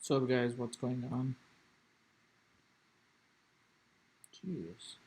So guys, what's going on? Jeez.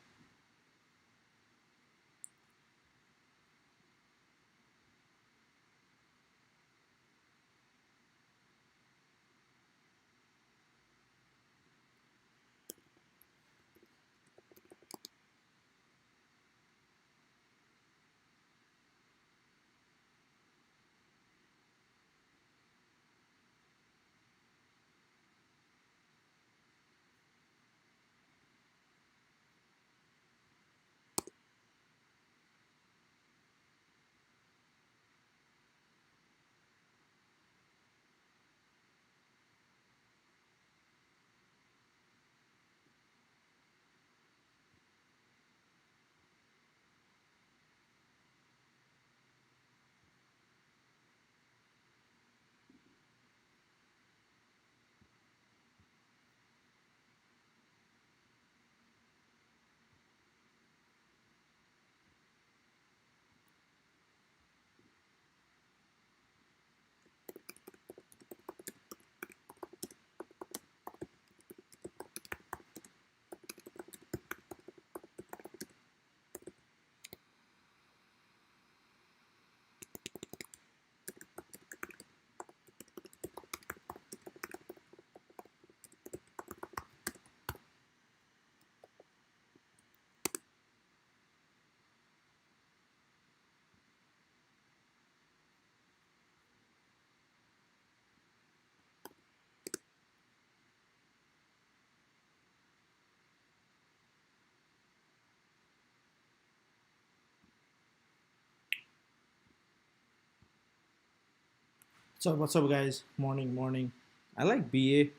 So what's up, guys? Morning, morning. I like BA.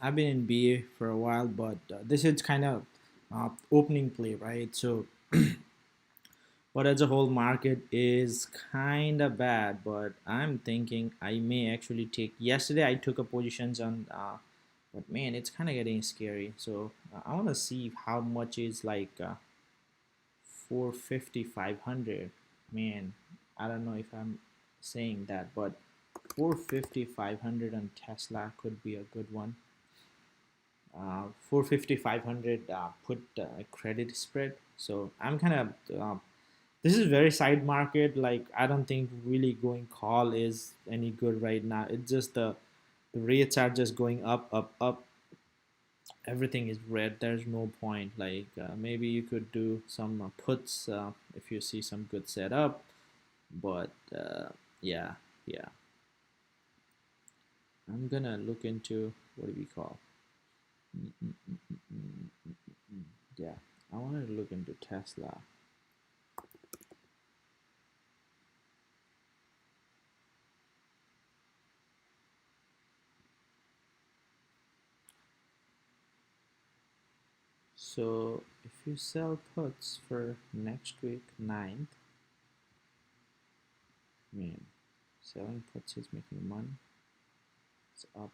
I've been in BA for a while, but this is kind of opening play, right? So, but as a whole, market is kind of bad. But I'm thinking I may actually take. Yesterday, I took a positions on, but man, it's kind of getting scary. So I want to see how much is like 450, 500. Man, I don't know if I'm saying that, but 450, 500 on Tesla could be a good one. 450, 500 put credit spread. So I'm kind of this is very side market. Like I don't think really going call is any good right now. It's just the rates are just going up, up, up. Everything is red. There's no point. Like maybe you could do some puts if you see some good setup. But yeah, yeah. I'm gonna look into what do we call? Mm, mm, mm, mm, mm, mm, mm. Yeah, I wanted to look into Tesla. So if you sell puts for next week 9th, man, selling puts is making money. It's up.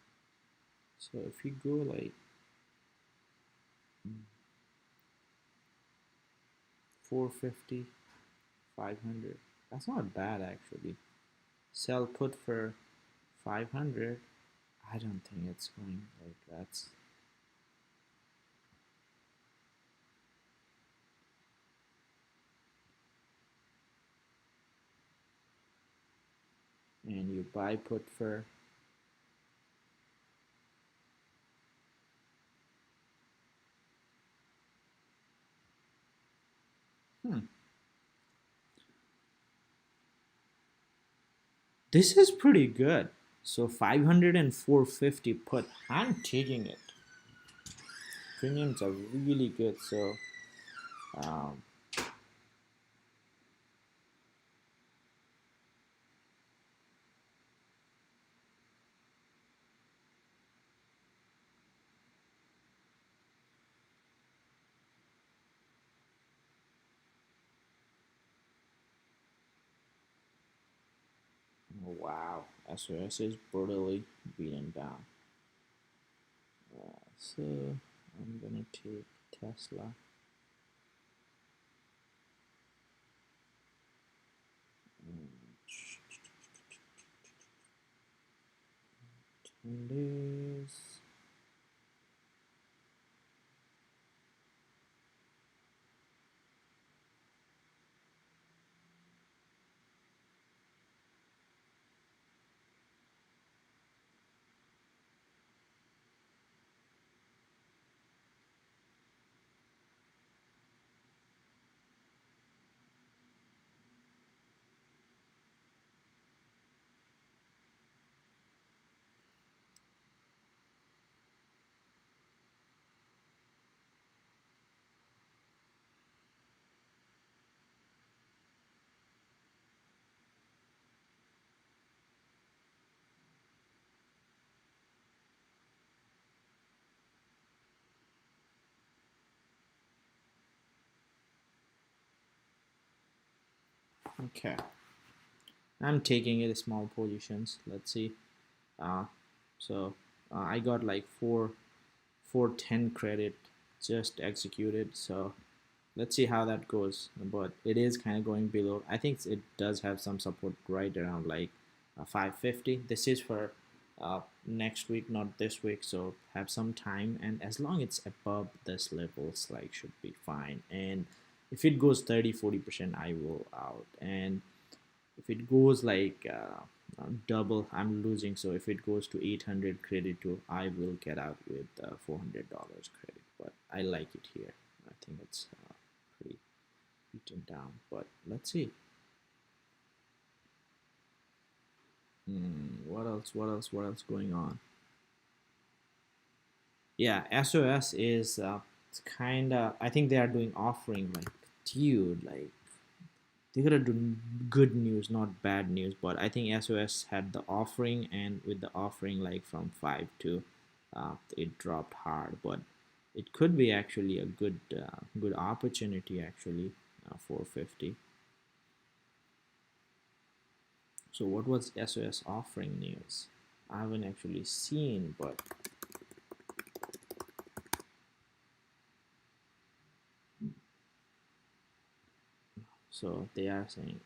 So if you go like 450, 500, that's not bad actually. Sell put for 500. I don't think it's going like that's. And you buy put for. Hmm. This is pretty good. So 500 and 450 put. I'm taking it. Premiums are really good. So um, wow, SOS is brutally beaten down. So I'm gonna take Tesla. And 10 days. Okay, I'm taking it small positions. Let's see. uh, so I got like 410 credit just executed, so let's see how that goes. But it is kind of going below. I think it does have some support right around like 550. This is for next week, not this week, so have some time, and as long it's above this levels, like should be fine. And if it goes 30-40%, I will out. And if it goes like double, I'm losing. So if it goes to 800 credit to, I will get out with $400 credit. But I like it here. I think it's pretty beaten down, but let's see. What else going on? Yeah, SOS is kind of, I think they are doing offering, like, dude, like they gotta do good news, not bad news. But I think SOS had the offering, and with the offering like from 5 to it dropped hard. But it could be actually a good opportunity actually. 450. So what was SOS offering news? I haven't actually seen, but so they are saying.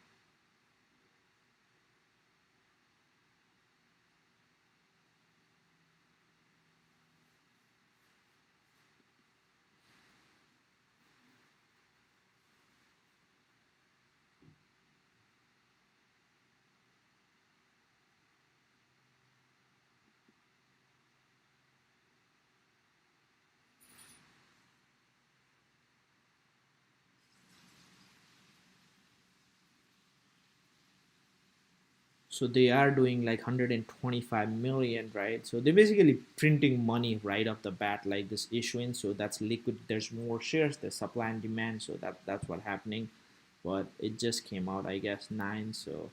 So they are doing like 125 million, right? So they're basically printing money right off the bat, like this issuance. So that's liquid. There's more shares. There's supply and demand. So that's what's happening. But it just came out, I guess, 9. So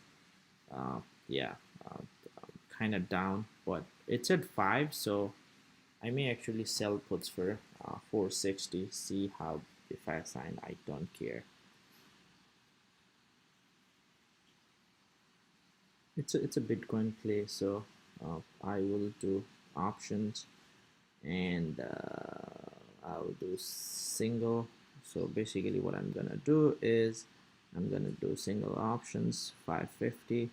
uh, yeah, uh, kind of down. But it's at 5. So I may actually sell puts for 460. See how, if I sign, I don't care. It's a Bitcoin play, so I will do options, and I'll do single. So basically, what I'm gonna do is I'm gonna do single options 550.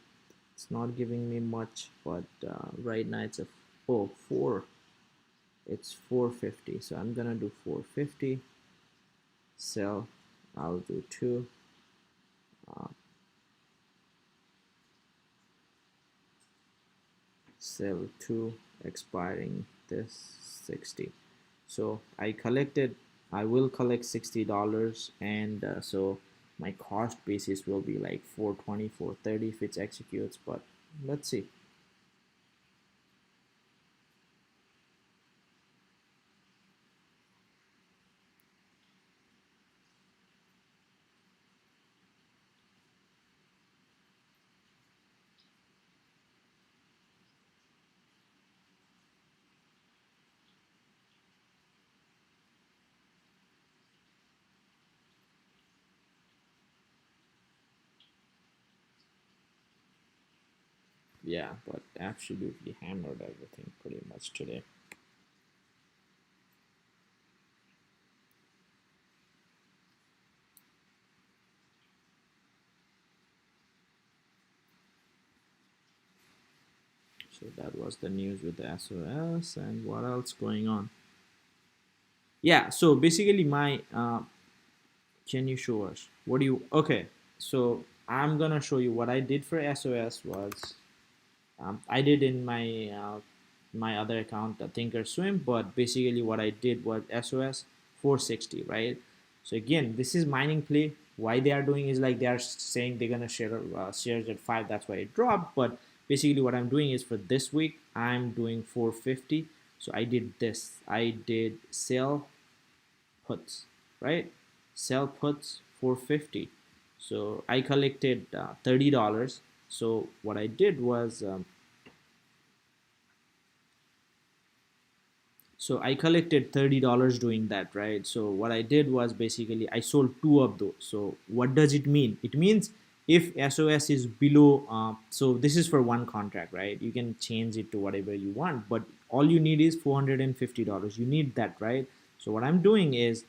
It's not giving me much, but right now it's a oh four. It's 450, so I'm gonna do 450. Sell. I'll do two. Uh, Sell two, expiring this 60. So I will collect $60, and so my cost basis will be like 420, 430 if it executes. But let's see. Yeah, but absolutely hammered everything pretty much today. So that was the news with the SOS. And what else going on? Yeah, so basically my can you show us what do you, okay, so I'm gonna show you what I did for SOS was I did in my other account, Thinkorswim, but basically what I did was SOS 460, right? So again, this is mining play. Why they are doing is like they are saying they're gonna share shares at 5, that's why it dropped. But basically what I'm doing is for this week I'm doing 450. So I did this. I did sell puts, right? Sell puts 450. So I collected $30. So what I did was so I collected $30 doing that, right? So what I did was basically I sold two of those. So what does it mean? It means if SOS is below, so this is for one contract, right? You can change it to whatever you want, but all you need is $450. You need that, right? So what I'm doing is,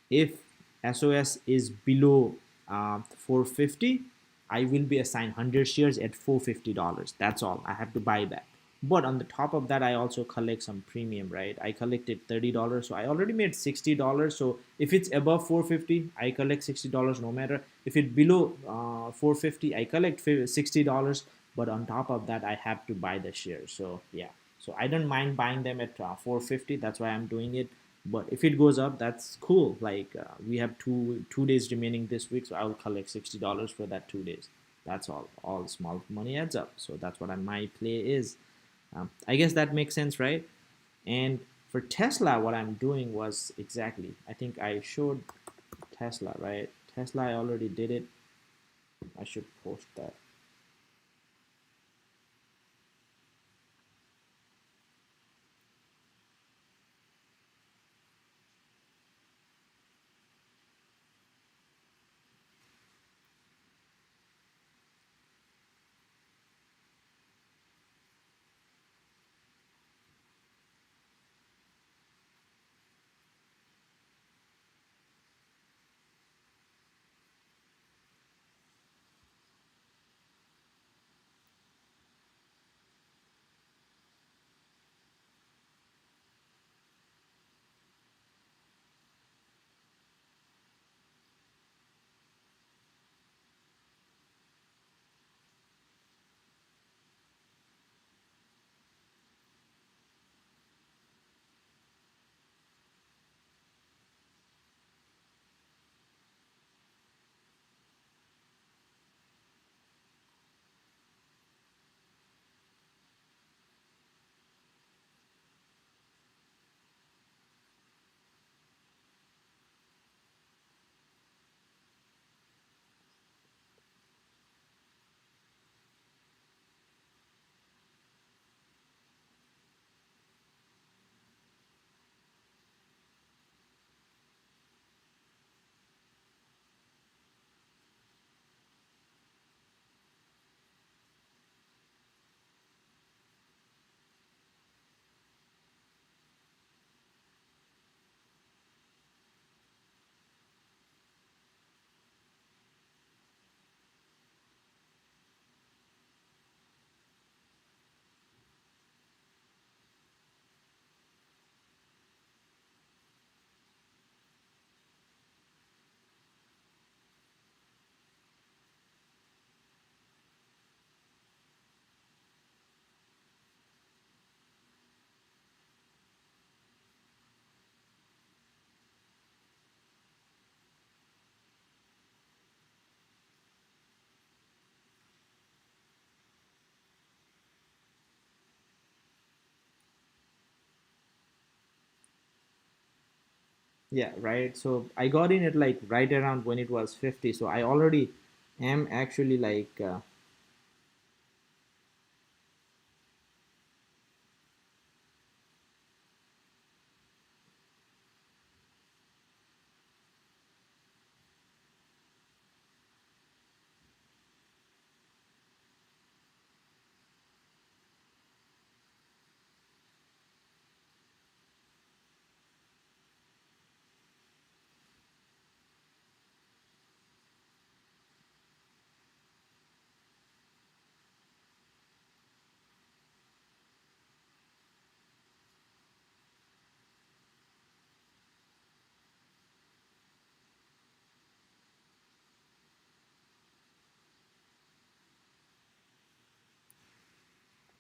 if SOS is below 450, I will be assigned 100 shares at $450. That's all. I have to buy that. But on the top of that, I also collect some premium, right? I collected $30, so I already made $60. So if it's above 450, I collect $60 no matter. If it's below 450, I collect $60. But on top of that, I have to buy the shares. So yeah, so I don't mind buying them at 450. That's why I'm doing it. But if it goes up, that's cool. Like we have two days remaining this week, so I will collect $60 for that 2 days. That's all small money adds up. So that's what my play is. I guess that makes sense, right? And for Tesla, what I'm doing was exactly, I think I showed Tesla, right? Tesla, I already did it. I should post that. Yeah, right. So I got in it like right around when it was 50. So I already am actually like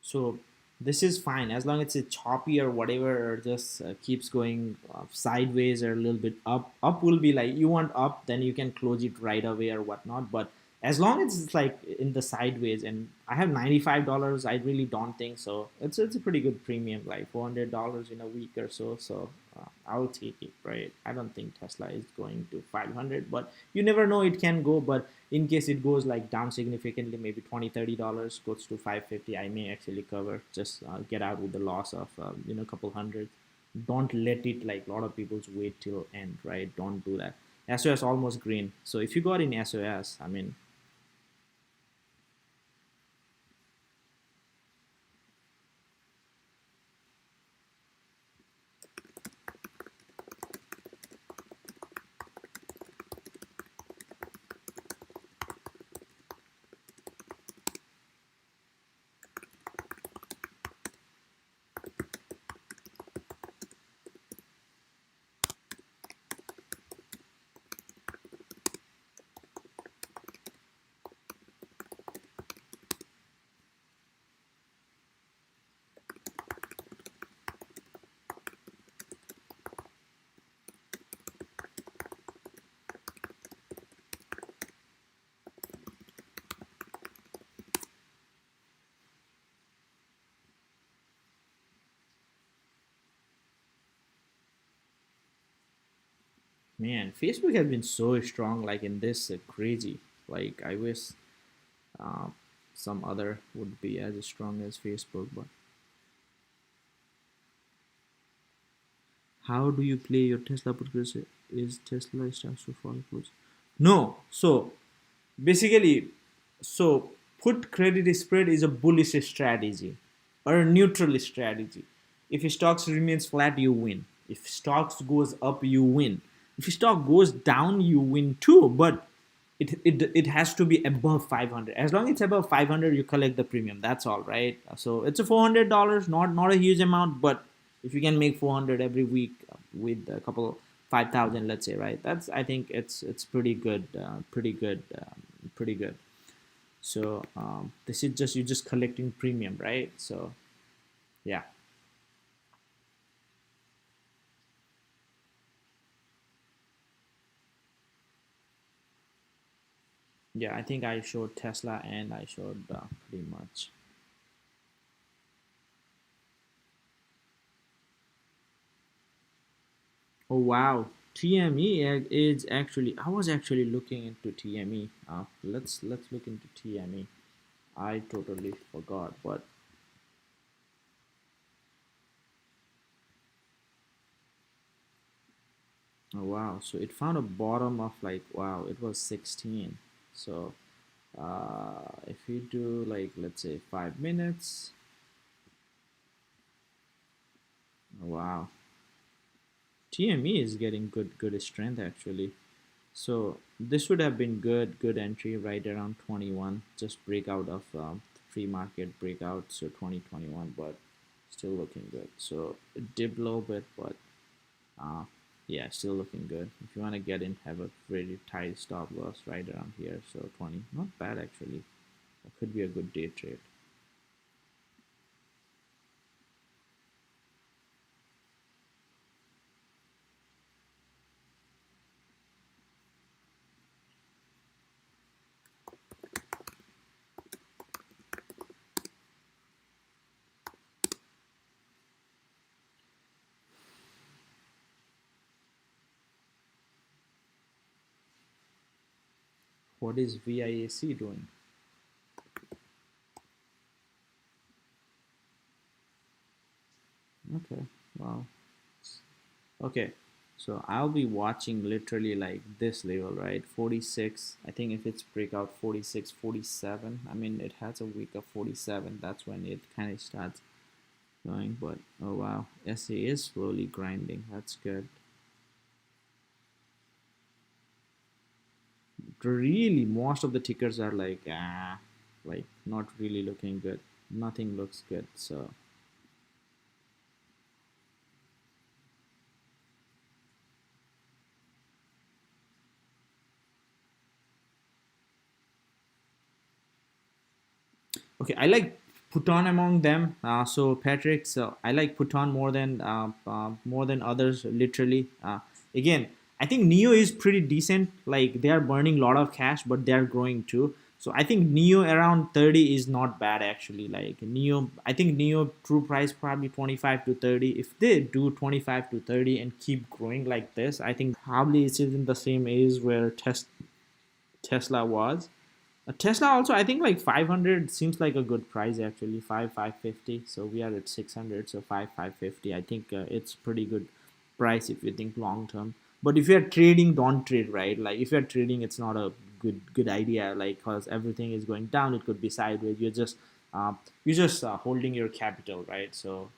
so this is fine as long as it's choppy or whatever, or just keeps going sideways or a little bit up. Up will be like you want up, then you can close it right away or whatnot. But as long as it's like in the sideways, and I have $95, I really don't think so. It's a pretty good premium, like $400 in a week or so. So I'll take it, right? I don't think Tesla is going to 500, but you never know, it can go. But in case it goes like down significantly, maybe $20-$30 goes to 550, I may actually cover, just get out with the loss of a couple hundred. Don't let it, like a lot of people's wait till end, right? Don't do that. SOS almost green, so if you got in SOS, I mean, Man, Facebook has been so strong, like in this crazy. Like I wish uh, some other would be as strong as Facebook. But how do you play your Tesla podcast? Is Tesla starts to fall close? No. So basically, so put credit spread is a bullish strategy or a neutral strategy. If stocks remains flat, you win. If stocks goes up, you win. If stock goes down, you win too. But it has to be above 500. As long as it's above 500, you collect the premium. That's all, right? So it's a $400, not a huge amount, but if you can make 400 every week with a couple 5,000, let's say, right? That's, I think it's pretty good, pretty good. So this is just, you're just collecting premium, right? So yeah. Yeah, I think I showed Tesla and I showed pretty much. Oh wow, TME is actually, I was actually looking into TME. Let's look into TME. I totally forgot, but oh wow, so it found a bottom of like, wow, it was 16. So if you do like, let's say 5 minutes, oh, wow, TME is getting good strength actually. So this would have been good entry right around 21. Just breakout of free market breakout. So 2021, but still looking good. So it dipped a little bit, but uh, yeah, still looking good. If you want to get in, have a very tight stop loss right around here. So 20, not bad actually. That could be a good day trade. What is VIAC doing? Okay, wow. Okay, so I'll be watching literally like this level, right? 46. I think if it's breakout 46, 47, I mean, it has a week of 47. That's when it kind of starts going. But oh wow, SA is slowly grinding. That's good. Really, most of the tickers are like not really looking good. Nothing looks good. So okay, I like Puton among them. So Patrick, so I like Puton more than others. Literally, again, I think Neo is pretty decent. Like they are burning a lot of cash, but they are growing too. So I think Neo around 30 is not bad actually. Like Neo, I think Neo true price probably 25 to 30. If they do 25 to 30 and keep growing like this, I think probably it's in the same age where Tesla was. A Tesla also, I think like 500 seems like a good price actually. 550. So we are at 600. So 550. I think it's pretty good price if you think long term. But if you're trading, don't trade, right? Like if you're trading, it's not a good idea. Like because everything is going down, it could be sideways. Uh, you're just holding your capital, right? So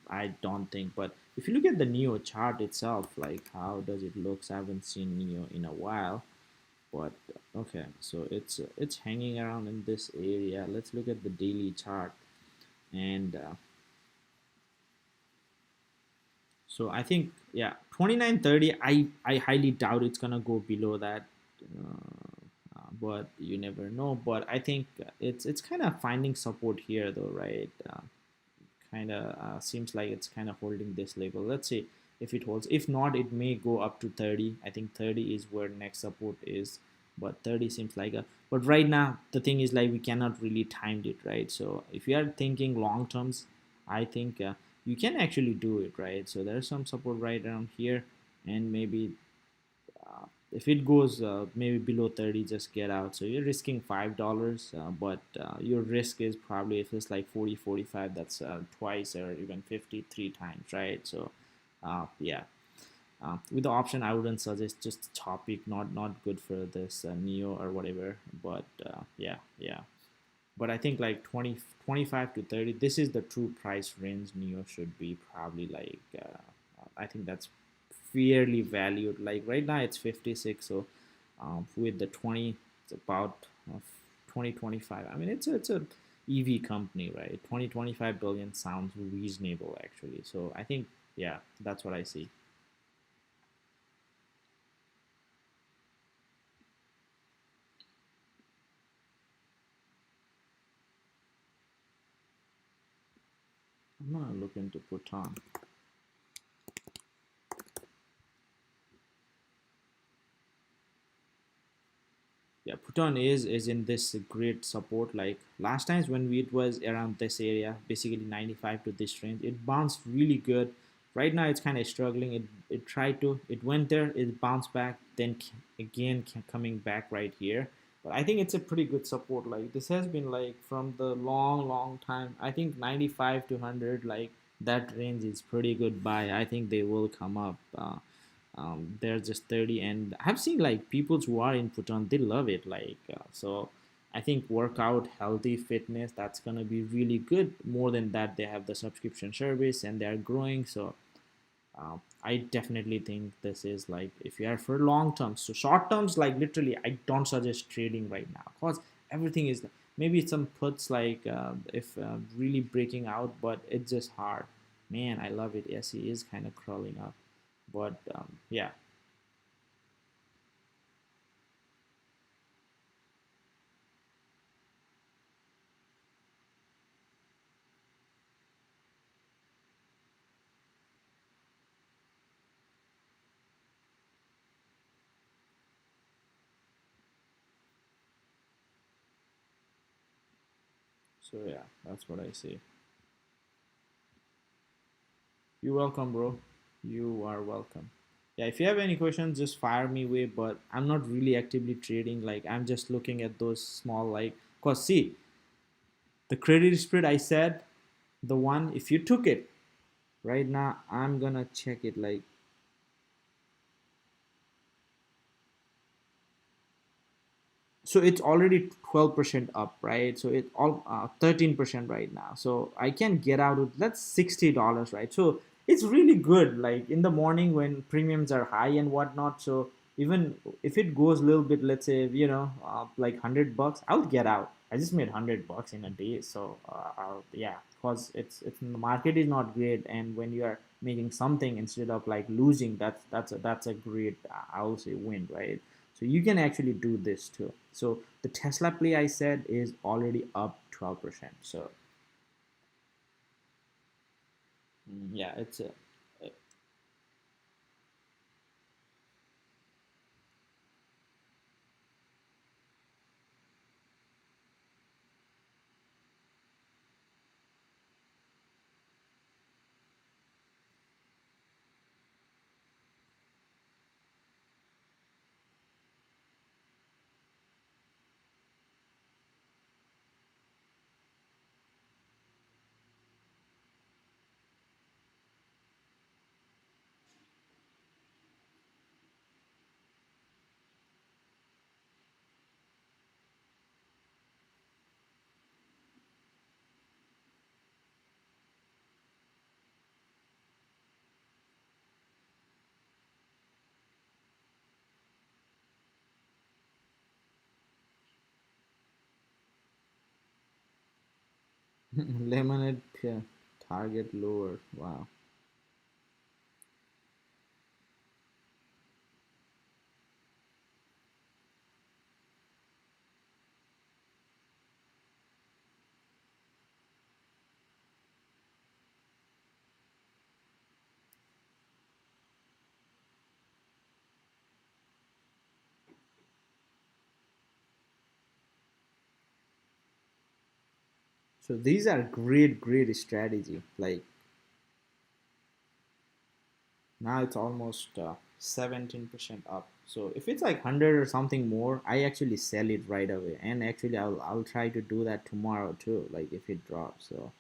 I don't think. But if you look at the Neo chart itself, like how does it looks? I haven't seen Neo in a while, but okay, so it's hanging around in this area. Let's look at the daily chart. And so I think, yeah, 2930, I highly doubt it's gonna go below that, but you never know. But I think it's kind of finding support here though, right? Kind of seems like it's kind of holding this level. Let's see if it holds. If not, it may go up to 30. I think 30 is where next support is, but 30 seems like a, but right now the thing is like we cannot really time it, right? So if you are thinking long terms, I think you can actually do it, right? So there's some support right around here, and maybe if it goes maybe below 30, just get out. So you're risking $5, but your risk is probably, if it's like 40, 45, that's twice or even 53 times, right? So yeah, with the option, I wouldn't suggest just choppy. Not good for this neo or whatever. But yeah, yeah. But I think like 20, 25 to 30, this is the true price range neo should be, probably like I think that's fairly valued. Like right now it's 56, so with the 20, it's about 20, 25. I mean, it's a EV company, right? 20, 25 billion sounds reasonable actually. So I think, yeah, that's what I see. I'm gonna look into put on. Yeah, Puton is in this great support. Like last times when it was around this area, basically 95 to this range, it bounced really good. Right now it's kind of struggling. It tried to, it went there, it bounced back, then again coming back right here. But I think it's a pretty good support. Like this has been like from the long time. I think 95 to 100, like that range is pretty good buy. I think they will come up. They're just 30, and I've seen like people who are in Puton, they love it. Like so I think workout, healthy fitness, that's gonna be really good. More than that, they have the subscription service and they're growing. So I definitely think this is like, if you are for long terms. So short terms, like literally I don't suggest trading right now, because everything is, maybe some puts like if really breaking out, but it's just hard. Man, I love it. Yes, he is kind of crawling up, but yeah. So yeah, that's what I say. You're welcome, bro. You are welcome. Yeah, if you have any questions, just fire me away. But I'm not really actively trading. Like I'm just looking at those small, like, cause see, the credit spread I said, the one, if you took it right now, I'm gonna check it. Like, so it's already 12% up, right? So it's all 13% right now. So I can get out with, that's $60, right? So it's really good, like in the morning when premiums are high and whatnot. So even if it goes a little bit, let's say, like $100, I'll get out. I just made $100 in a day. So yeah, because it's the market is not great, and when you are making something instead of like losing, that's a great, I'll say, win, right? So you can actually do this too. So the Tesla play I said is already up 12%. So yeah, it's a, lemonade, yeah, target lower. Wow. So these are great strategy. Like now it's almost 17% up. So if it's like 100 or something more, I actually sell it right away. And actually, I'll try to do that tomorrow too. Like if it drops. So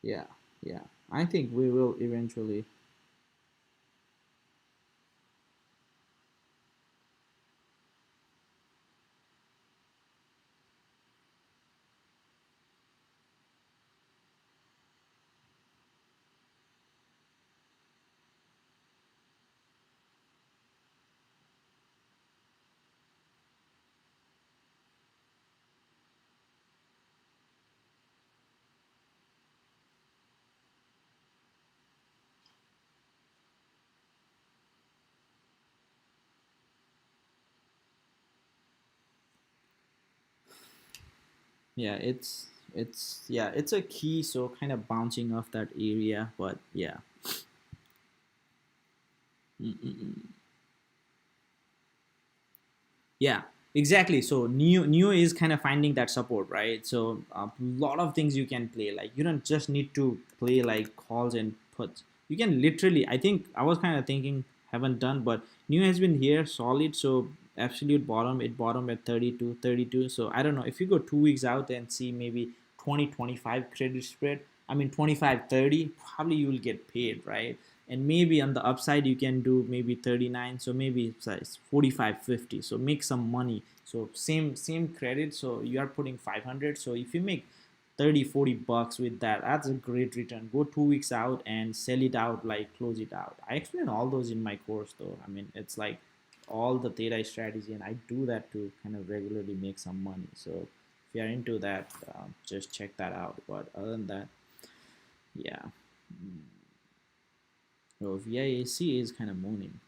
yeah, yeah. I think we will eventually. Yeah, it's a key. So kind of bouncing off that area, but yeah. Mm-mm-mm. Yeah, exactly. So Neo is kind of finding that support, right? So a lot of things you can play. Like you don't just need to play like calls and puts. You can literally. I think I was kind of thinking haven't done, but Neo has been here solid. So absolute bottom, it bottom at 32, 32. So I don't know if you go 2 weeks out and see maybe 20, 25 credit spread. I mean 25, 30. Probably you will get paid, right? And maybe on the upside you can do maybe 39, so maybe it's like 45, 50, so make some money. So same credit, so you are putting 500, so if you make 30, 40 bucks with that, that's a great return. Go 2 weeks out and sell it out, like close it out. I explain all those in my course though. I mean, it's like all the theta strategy, and I do that to kind of regularly make some money. So if you're into that, just check that out. But other than that, yeah. So VIAC is kind of moaning.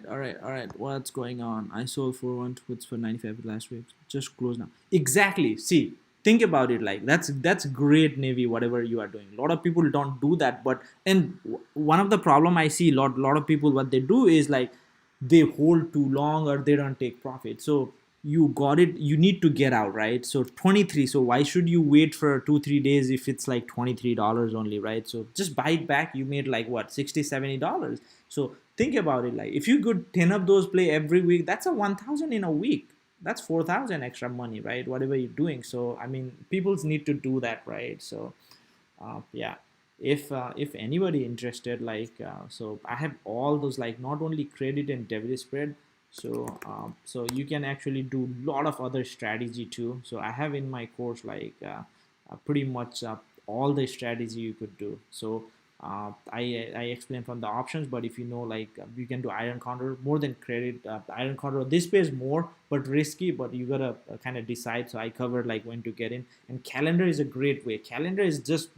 all right. What's going on? I sold for one puts for 95 last week. Just close now. Exactly. See, think about it. Like that's great, Navy. Whatever you are doing, a lot of people don't do that. But and one of the problem I see, lot of people what they do is like they hold too long or they don't take profit. So you got it. You need to get out, right? So 23. So why should you wait for 2 3 days if it's like $23 only, right? So just buy it back. You made like what 60 $70. So think about it, like if you could 10 of those play every week, that's a 1,000 in a week. That's 4,000 extra money, right? Whatever you're doing. So I mean, people need to do that, right? So yeah, if anybody interested, like so I have all those, like not only credit and debit spread. So so you can actually do a lot of other strategy too. So I have in my course like pretty much all the strategy you could do. So I explain from the options, but if you know, like you can do iron counter more than credit. Iron counter, this pays more but risky, but you gotta kind of decide. So I covered like when to get in, and calendar is a great way. Calendar is just,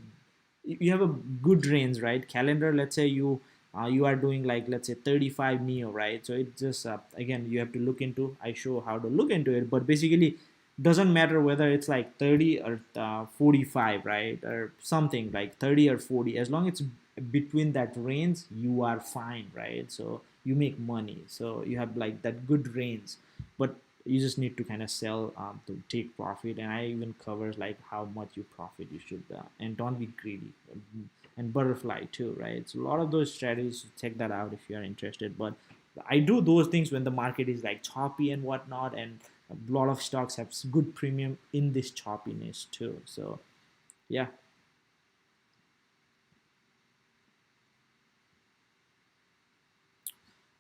you have a good range, right? Calendar, let's say you are doing like, let's say 35 neo, right? So it just again, you have to look into, I show how to look into it, but basically doesn't matter whether it's like 30 or 45, right? Or something like 30 or 40, as long it's between that range, you are fine, right? So you make money, so you have like that good range. But you just need to kind of sell to take profit, and I even covers like how much you profit you should and don't be greedy. And butterfly too, right? So a lot of those strategies, check that out if you are interested. But I do those things when the market is like choppy and whatnot, and a lot of stocks have good premium in this choppiness too. So yeah.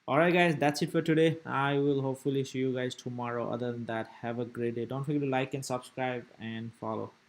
All right, guys, that's it for today. I will hopefully see you guys tomorrow. Other than that, have a great day. Don't forget to like and subscribe and follow.